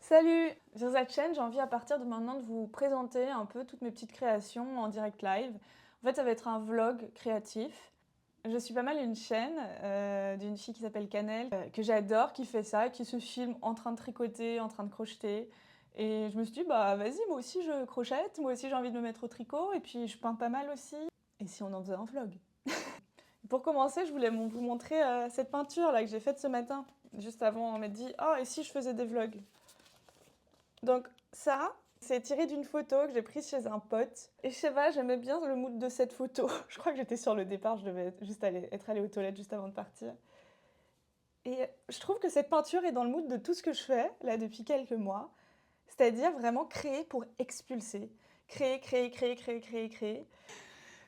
Salut! Sur cette chaîne, j'ai envie à partir de maintenant de vous présenter un peu toutes mes petites créations en direct live. En fait, ça va être un vlog créatif. Je suis pas mal une chaîne d'une fille qui s'appelle Canel, que j'adore, qui fait ça, qui se filme en train de tricoter, en train de crocheter. Et je me suis dit, bah vas-y, moi aussi je crochette, moi aussi j'ai envie de me mettre au tricot, et puis je peins pas mal aussi. Et si on en faisait un vlog? Pour commencer, je voulais vous montrer cette peinture là que j'ai faite ce matin. Juste avant, on m'a dit, oh, et si je faisais des vlogs? Donc ça, c'est tiré d'une photo que j'ai prise chez un pote. Et je sais pas, j'aimais bien le mood de cette photo. Je crois que j'étais sur le départ, je devais juste être allée aux toilettes juste avant de partir. Et je trouve que cette peinture est dans le mood de tout ce que je fais, là, depuis quelques mois. C'est-à-dire vraiment créer pour expulser. Créer, créer, créer, créer, créer, créer.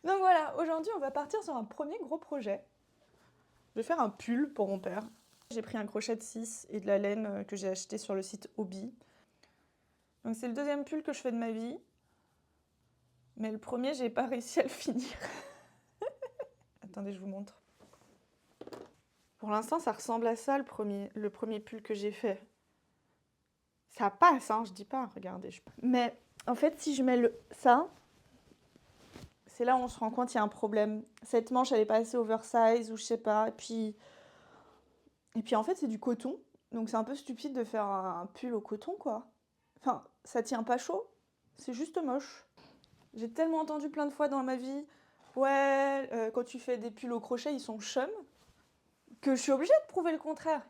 Donc voilà, aujourd'hui, on va partir sur un premier gros projet. Je vais faire un pull pour mon père. J'ai pris un crochet de 6 et de la laine que j'ai acheté sur le site Hobby. Donc c'est le deuxième pull que je fais de ma vie. Mais le premier, j'ai pas réussi à le finir. Attendez, je vous montre. Pour l'instant, ça ressemble à ça, le premier pull que j'ai fait. Ça passe, hein, je dis pas, regardez. Mais en fait, si je mets ça, c'est là où on se rend compte qu'il y a un problème. Cette manche, elle est pas assez oversize ou je sais pas. Et puis en fait, c'est du coton. Donc c'est un peu stupide de faire un pull au coton, quoi. Enfin, ça tient pas chaud. C'est juste moche. J'ai tellement entendu plein de fois dans ma vie, ouais, quand tu fais des pulls au crochet, ils sont chum, que je suis obligée de prouver le contraire.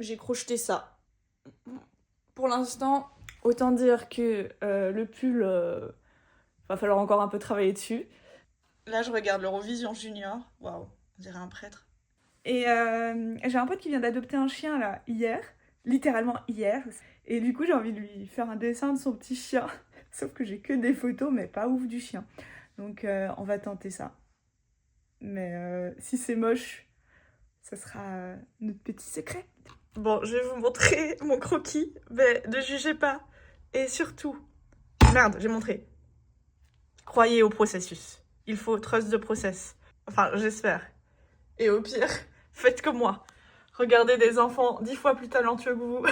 J'ai crocheté ça. Pour l'instant, autant dire que le pull, va falloir encore un peu travailler dessus. Là, je regarde l'Eurovision Junior. Waouh, on dirait un prêtre. Et j'ai un pote qui vient d'adopter un chien là hier, littéralement hier. Et du coup, j'ai envie de lui faire un dessin de son petit chien. Sauf que j'ai que des photos, mais pas ouf du chien. Donc on va tenter ça. Mais si c'est moche, ça sera notre petit secret. Bon, je vais vous montrer mon croquis, mais ne jugez pas. Et surtout, merde, j'ai montré. Croyez au processus. Il faut trust the process. Enfin, j'espère. Et au pire, faites comme moi. Regardez des enfants 10 fois plus talentueux que vous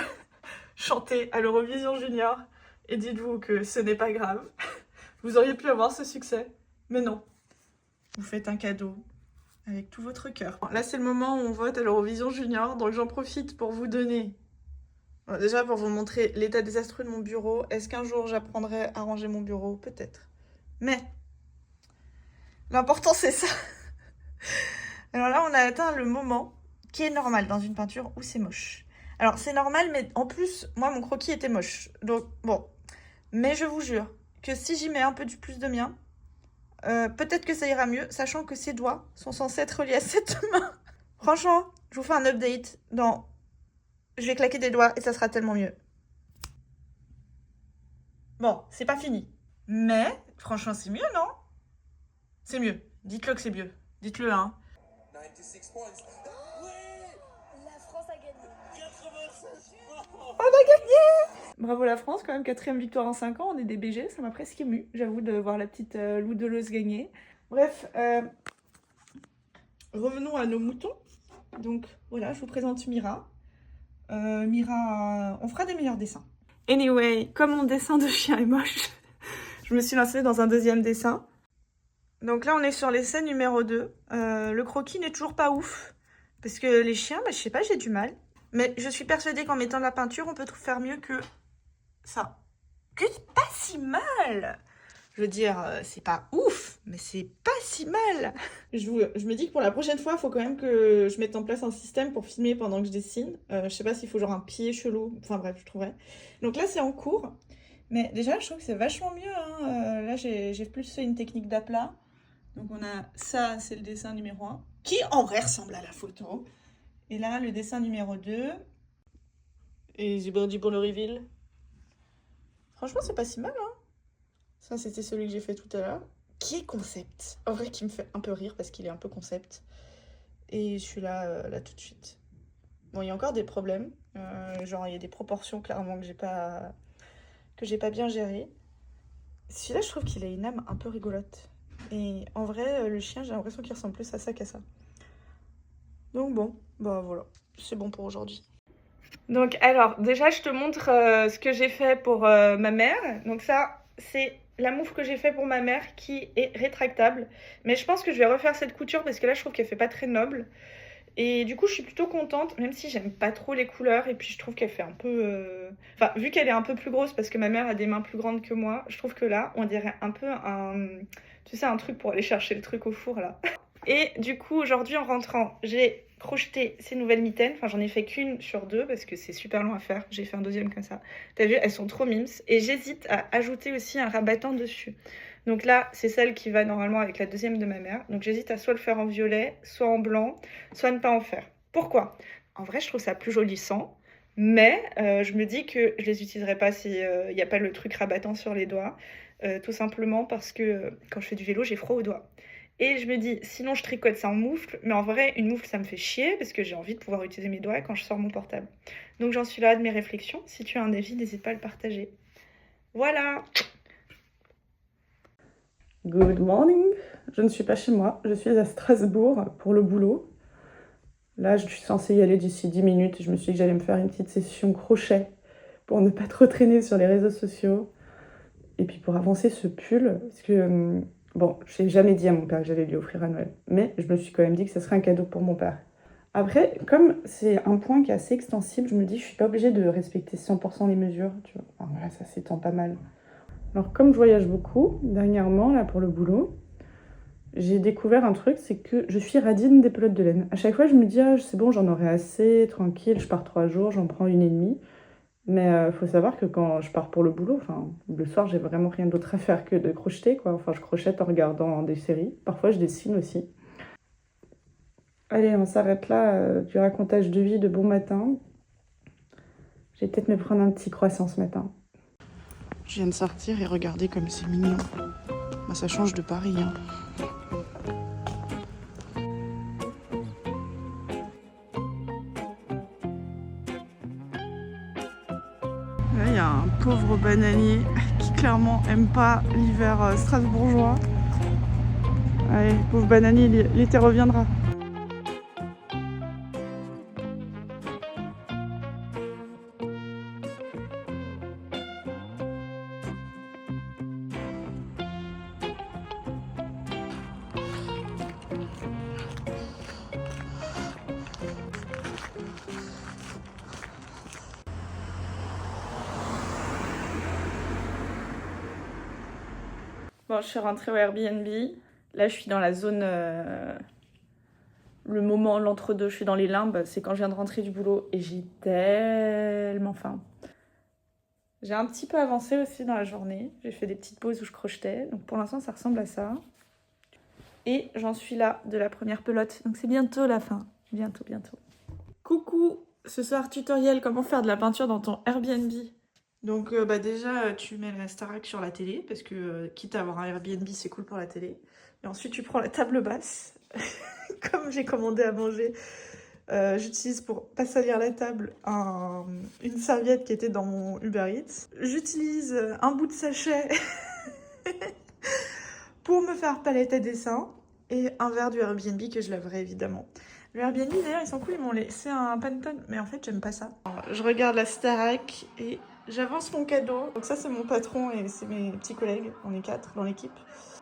chanter à l'Eurovision Junior et dites-vous que ce n'est pas grave. Vous auriez pu avoir ce succès, mais non. Vous faites un cadeau avec tout votre cœur. Là, c'est le moment où on vote à l'Eurovision Junior, donc j'en profite pour vous donner... Déjà, pour vous montrer l'état désastreux de mon bureau. Est-ce qu'un jour, j'apprendrai à ranger mon bureau? Peut-être. Mais l'important, c'est ça. Alors là, on a atteint le moment qui est normal dans une peinture où c'est moche. Alors, c'est normal, mais en plus, moi, mon croquis était moche. Donc, bon. Mais je vous jure que si j'y mets un peu du plus de mien, peut-être que ça ira mieux, sachant que ces doigts sont censés être reliés à cette main. Franchement, je vous fais un update dans... Je vais claquer des doigts et ça sera tellement mieux. Bon, c'est pas fini. Mais, franchement, c'est mieux, non? C'est mieux. Dites-le que c'est mieux. Dites-le, hein. 96 points. Ouais, La France a gagné. 96 points. On a gagné! Bravo la France, quand même, 4e victoire en 5 ans, on est des BG, ça m'a presque ému, j'avoue, de voir la petite Lou Deleuze gagner. Bref, revenons à nos moutons. Donc voilà, je vous présente Mira. Mira, on fera des meilleurs dessins. Anyway, comme mon dessin de chien est moche, je me suis lancée dans un deuxième dessin. Donc là, on est sur l'essai numéro 2. Le croquis n'est toujours pas ouf, parce que les chiens, bah, je sais pas, j'ai du mal. Mais je suis persuadée qu'en mettant de la peinture, on peut faire mieux que ça. Que c'est pas si mal. Je veux dire, c'est pas ouf, mais c'est pas si mal. Je me dis que pour la prochaine fois, il faut quand même que je mette en place un système pour filmer pendant que je dessine. Je sais pas s'il faut genre un pied chelou. Enfin bref, je trouverai. Donc là, c'est en cours. Mais déjà, je trouve que c'est vachement mieux. Hein. Là, j'ai plus fait une technique d'aplat. Donc on a ça, c'est le dessin numéro 1, qui en vrai ressemble à la photo. Et là, le dessin numéro 2. Et j'ai bien dit pour le reveal. Franchement, c'est pas si mal, hein. Ça, c'était celui que j'ai fait tout à l'heure. Qui est concept. En vrai, qui me fait un peu rire parce qu'il est un peu concept. Et celui-là, là tout de suite. Bon, il y a encore des problèmes. Genre, il y a des proportions clairement que j'ai pas bien gérées. Celui-là, je trouve qu'il a une âme un peu rigolote. Et en vrai, le chien, j'ai l'impression qu'il ressemble plus à ça qu'à ça. Donc bon, bah voilà, c'est bon pour aujourd'hui. Donc alors, déjà, je te montre ce que j'ai fait pour ma mère. Donc ça, c'est la moufle que j'ai fait pour ma mère qui est rétractable. Mais je pense que je vais refaire cette couture parce que là, je trouve qu'elle fait pas très noble. Et du coup, je suis plutôt contente, même si j'aime pas trop les couleurs. Et puis, je trouve qu'elle fait un peu... Enfin, vu qu'elle est un peu plus grosse parce que ma mère a des mains plus grandes que moi, je trouve que là, on dirait un peu un... Tu sais, un truc pour aller chercher le truc au four, là. Et du coup, aujourd'hui, en rentrant, j'ai crocheté ces nouvelles mitaines. Enfin, j'en ai fait qu'une sur deux parce que c'est super long à faire. J'ai fait un deuxième comme ça. T'as vu, elles sont trop mimes. Et j'hésite à ajouter aussi un rabattant dessus. Donc là, c'est celle qui va normalement avec la deuxième de ma mère. Donc j'hésite à soit le faire en violet, soit en blanc, soit ne pas en faire. Pourquoi? En vrai, je trouve ça plus joli sans. Mais je me dis que je les utiliserai pas s'il n'y a pas le truc rabattant sur les doigts. Tout simplement parce que quand je fais du vélo, j'ai froid aux doigts. Et je me dis, sinon je tricote ça en moufle, mais en vrai, une moufle, ça me fait chier parce que j'ai envie de pouvoir utiliser mes doigts quand je sors mon portable. Donc j'en suis là de mes réflexions. Si tu as un avis, n'hésite pas à le partager. Voilà! Good morning! Je ne suis pas chez moi, je suis à Strasbourg pour le boulot. Là, je suis censée y aller d'ici 10 minutes. Je me suis dit que j'allais me faire une petite session crochet pour ne pas trop traîner sur les réseaux sociaux. Et puis pour avancer ce pull, parce que... Bon, je n'ai jamais dit à mon père que j'allais lui offrir à Noël, mais je me suis quand même dit que ce serait un cadeau pour mon père. Après, comme c'est un point qui est assez extensible, je me dis que je suis pas obligée de respecter 100% les mesures, tu vois. Enfin, voilà, ça s'étend pas mal. Alors, comme je voyage beaucoup, dernièrement, là, pour le boulot, j'ai découvert un truc, c'est que je suis radine des pelotes de laine. À chaque fois, je me dis, ah, c'est bon, j'en aurai assez, tranquille, je pars 3 jours, j'en prends 1 et demie. Mais faut savoir que quand je pars pour le boulot, enfin, le soir, j'ai vraiment rien d'autre à faire que de crocheter, quoi. Enfin, je crochette en regardant des séries. Parfois, je dessine aussi. Allez, on s'arrête là du racontage de vie de bon matin. Je vais peut-être me prendre un petit croissant ce matin. Je viens de sortir et regardez comme c'est mignon. Bah, ça change de Paris, hein. Là, il y a un pauvre bananier qui clairement aime pas l'hiver strasbourgeois. Allez, pauvre bananier, l'été reviendra. Bon, je suis rentrée au Airbnb. Là, je suis dans la zone... Le moment, l'entre-deux, je suis dans les limbes. C'est quand je viens de rentrer du boulot et j'ai tellement faim. J'ai un petit peu avancé aussi dans la journée. J'ai fait des petites pauses où je crochetais. Donc pour l'instant, ça ressemble à ça. Et j'en suis là de la première pelote. Donc c'est bientôt la fin. Bientôt, bientôt. Coucou! Ce soir, tutoriel comment faire de la peinture dans ton Airbnb. Donc déjà, tu mets la Starac sur la télé, parce que quitte à avoir un Airbnb, c'est cool pour la télé. Et ensuite, tu prends la table basse. Comme j'ai commandé à manger, j'utilise pour pas salir la table une serviette qui était dans mon Uber Eats. J'utilise un bout de sachet pour me faire palette à dessin et un verre du Airbnb que je laverai évidemment. Le Airbnb d'ailleurs ils sont cool, ils m'ont laissé un Pantone, mais en fait j'aime pas ça. Alors, je regarde la Starac et j'avance mon cadeau. Donc ça c'est mon patron et c'est mes petits collègues, on est 4 dans l'équipe.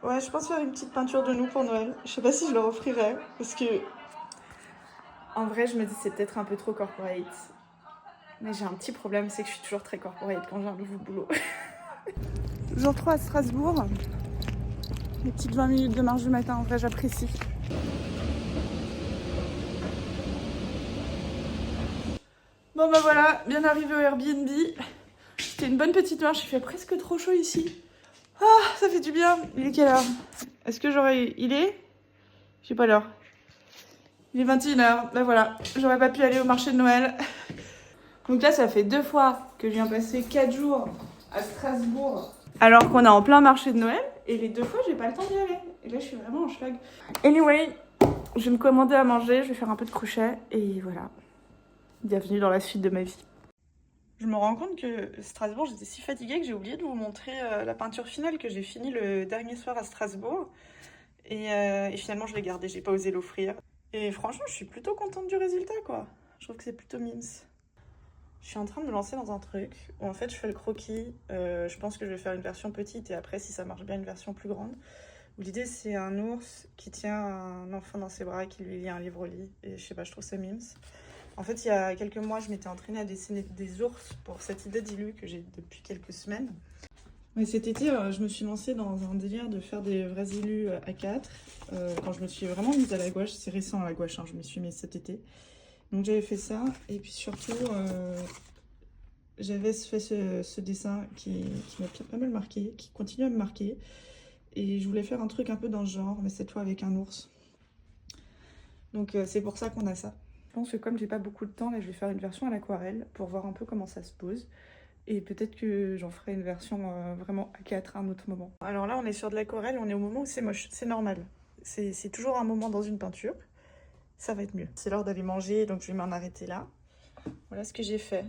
Ouais, je pense faire une petite peinture de nous pour Noël. Je sais pas si je leur offrirai parce que... En vrai je me dis c'est peut-être un peu trop corporate. Mais j'ai un petit problème, c'est que je suis toujours très corporate quand j'ai un nouveau boulot. Jour 3 à Strasbourg. Les petites 20 minutes de marche du matin, en vrai j'apprécie. Bon bah voilà, bien arrivé au Airbnb. C'était une bonne petite marche, il fait presque trop chaud ici. Ah, ça fait du bien. Il est quelle heure? Est-ce que j'aurais... Il est... Je sais pas l'heure. Il est 21h, bah voilà. J'aurais pas pu aller au marché de Noël. Donc là, ça fait 2 fois que je viens passer 4 jours à Strasbourg. Alors qu'on est en plein marché de Noël. Et les 2 fois, j'ai pas le temps d'y aller. Et là, je suis vraiment en schlag. Anyway, je vais me commander à manger, je vais faire un peu de crochet. Et voilà. Bienvenue dans la suite de ma vie. Je me rends compte que Strasbourg, j'étais si fatiguée que j'ai oublié de vous montrer la peinture finale que j'ai finie le dernier soir à Strasbourg. Et finalement, je l'ai gardée, j'ai pas osé l'offrir. Et franchement, je suis plutôt contente du résultat, quoi. Je trouve que c'est plutôt mimes. Je suis en train de me lancer dans un truc où en fait je fais le croquis. Je pense que je vais faire une version petite et après, si ça marche bien, une version plus grande. Où l'idée, c'est un ours qui tient un enfant dans ses bras et qui lui lit un livre au lit. Et je sais pas, je trouve ça mimes. En fait, il y a quelques mois, je m'étais entraînée à dessiner des ours pour cette idée d'illu que j'ai depuis quelques semaines. Mais cet été, je me suis lancée dans un délire de faire des vrais illus A4. Quand je me suis vraiment mise à la gouache, c'est récent à la gouache, hein, je me suis mise cet été. Donc j'avais fait ça, et puis surtout, j'avais fait ce dessin qui m'a pas mal marqué, qui continue à me marquer. Et je voulais faire un truc un peu dans ce genre, mais cette fois avec un ours. Donc c'est pour ça qu'on a ça. Je pense que comme j'ai pas beaucoup de temps, là je vais faire une version à l'aquarelle pour voir un peu comment ça se pose. Et peut-être que j'en ferai une version vraiment A4 à un autre moment. Alors là on est sur de l'aquarelle, on est au moment où c'est moche, c'est normal. C'est toujours un moment dans une peinture. Ça va être mieux. C'est l'heure d'aller manger, donc je vais m'en arrêter là. Voilà ce que j'ai fait.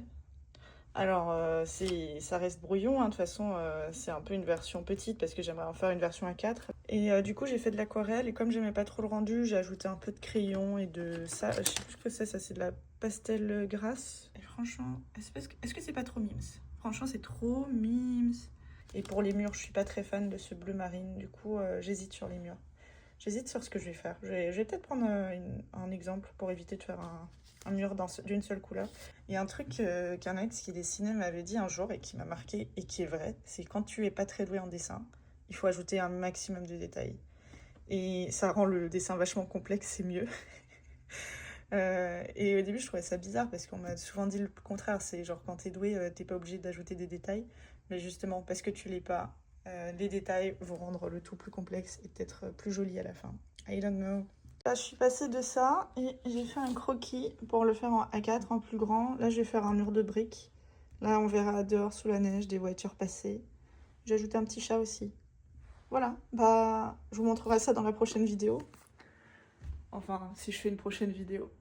Alors, ça reste brouillon, hein. De toute façon, c'est un peu une version petite parce que j'aimerais en faire une version A4. Et du coup, j'ai fait de l'aquarelle et comme j'aimais pas trop le rendu, j'ai ajouté un peu de crayon et de ça. Je sais plus ce que c'est, ça c'est de la pastel grasse. Et franchement, est-ce que c'est pas trop mimes? Franchement, c'est trop mimes. Et pour les murs, je suis pas très fan de ce bleu marine, du coup, j'hésite sur les murs. J'hésite sur ce que je vais faire. Je vais peut-être prendre un exemple pour éviter de faire un mur d'une seule couleur. Il y a un truc qu'un ex qui dessinait m'avait dit un jour et qui m'a marqué et qui est vrai, c'est quand tu es pas très doué en dessin, il faut ajouter un maximum de détails. Et ça rend le dessin vachement complexe, c'est mieux. Et au début, je trouvais ça bizarre parce qu'on m'a souvent dit le contraire. C'est genre quand t'es doué, t'es pas obligé d'ajouter des détails. Mais justement, parce que tu l'es pas, les détails vont rendre le tout plus complexe et peut-être plus joli à la fin. I don't know. Là, je suis passée de ça et j'ai fait un croquis pour le faire en A4, en plus grand. Là, je vais faire un mur de briques. Là, on verra dehors sous la neige des voitures passer. J'ai ajouté un petit chat aussi. Voilà, bah, je vous montrerai ça dans la prochaine vidéo. Enfin, si je fais une prochaine vidéo.